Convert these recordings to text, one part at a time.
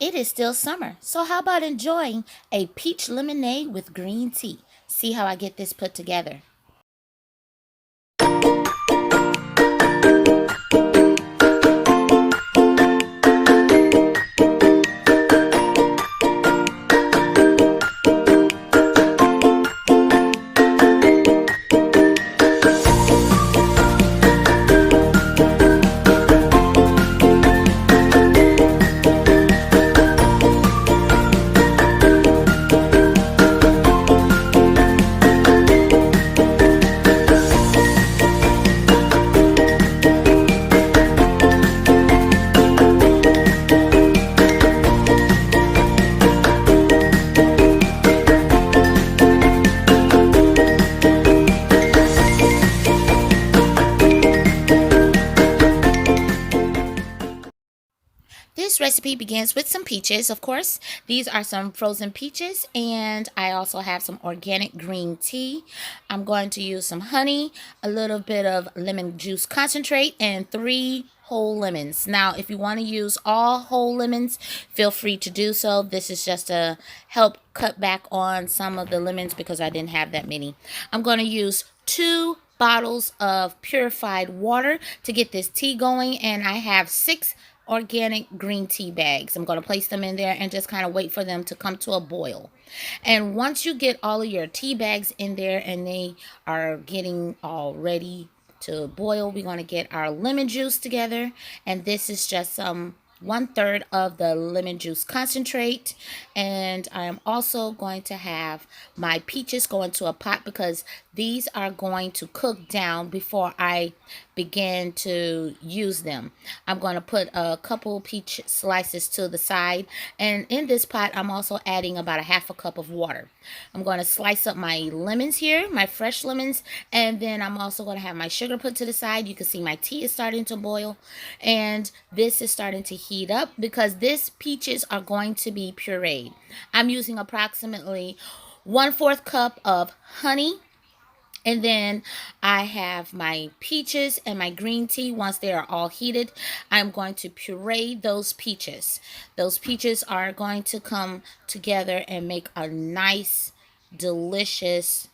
It is still summer, so how about enjoying a peach lemonade with green tea? See how I get this put together. This recipe begins with some peaches, of course. These are some frozen peaches, and I also have some organic green tea. I'm going to use some honey, a little bit of lemon juice concentrate, and 3 whole lemons. Now, if you want to use all whole lemons, feel free to do so. This is just to help cut back on some of the lemons because I didn't have that many. I'm going to use 2 bottles of purified water to get this tea going, and I have 6 organic green tea bags. I'm going to place them in there and just kind of wait for them to come to a boil. And once you get all of your tea bags in there and they are getting all ready to boil, we're going to get our lemon juice together. And this is just 1/3 of the lemon juice concentrate, and I am also going to have my peaches go into a pot because these are going to cook down before I begin to use them. I'm going to put a couple peach slices to the side, and in this pot I'm also adding about a 1/2 cup of water. I'm going to slice up my lemons here, my fresh lemons, and then I'm also going to have my sugar put to the side. You can see my tea is starting to boil, and this is starting to heat up because this peaches are going to be pureed. I'm using approximately 1/4 cup of honey, and then I have my peaches and my green tea. Once they are all heated, I'm going to puree those peaches. Those peaches are going to come together and make a nice, delicious,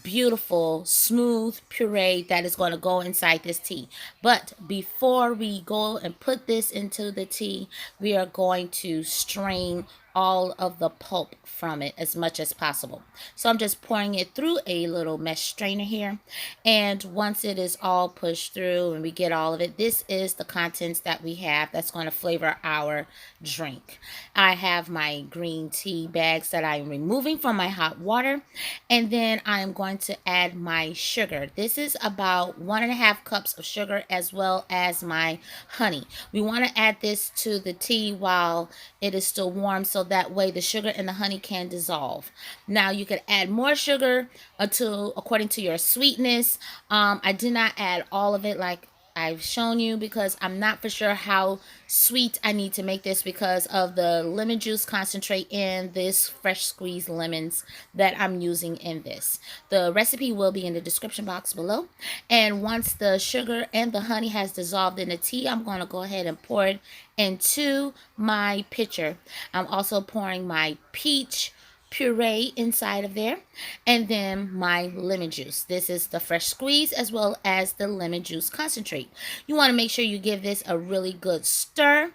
beautiful, smooth puree that is going to go inside this tea. But before we go and put this into the tea, we are going to strain all of the pulp from it as much as possible. So I'm just pouring it through a little mesh strainer here. And once it is all pushed through and we get all of it, this is the contents that we have that's going to flavor our drink. I have my green tea bags that I'm removing from my hot water. And then I'm going to add my sugar. This is about 1.5 cups of sugar as well as my honey. We want to add this to the tea while it is still warm so that way the sugar and the honey can dissolve. Now you could add more sugar according to your sweetness. I did not add all of it like I've shown you because I'm not for sure how sweet I need to make this because of the lemon juice concentrate and this fresh squeezed lemons that I'm using in this. The recipe will be in the description box below. And once the sugar and the honey has dissolved in the tea, I'm going to go ahead and pour it into my pitcher. I'm also pouring my peach puree inside of there, and then my lemon juice. This is the fresh squeeze as well as the lemon juice concentrate. You want to make sure you give this a really good stir,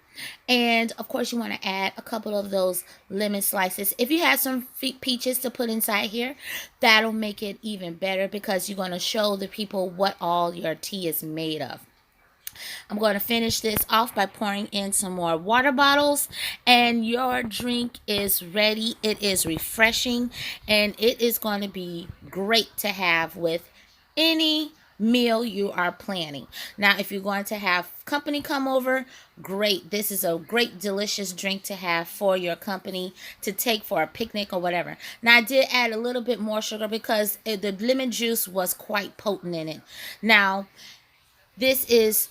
and of course you want to add a couple of those lemon slices. If you have some peaches to put inside here, that'll make it even better because you're going to show the people what all your tea is made of. I'm going to finish this off by pouring in some more water bottles, and your drink is ready. It is refreshing, and it is going to be great to have with any meal you are planning. Now, if you're going to have company come over, great. This is a great, delicious drink to have for your company to take for a picnic or whatever. Now, I did add a little bit more sugar because the lemon juice was quite potent in it. Now, this is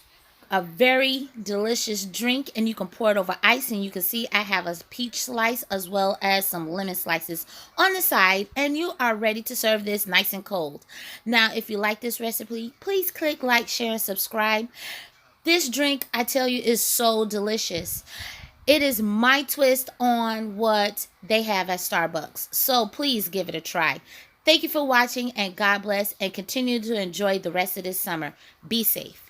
a very delicious drink, and you can pour it over ice, and you can see I have a peach slice as well as some lemon slices on the side, and you are ready to serve this nice and cold. Now, if you like this recipe, please click like, share, and subscribe. This drink, I tell you, is so delicious. It is my twist on what they have at Starbucks. So please give it a try. Thank you for watching, and God bless, and continue to enjoy the rest of this summer. Be safe.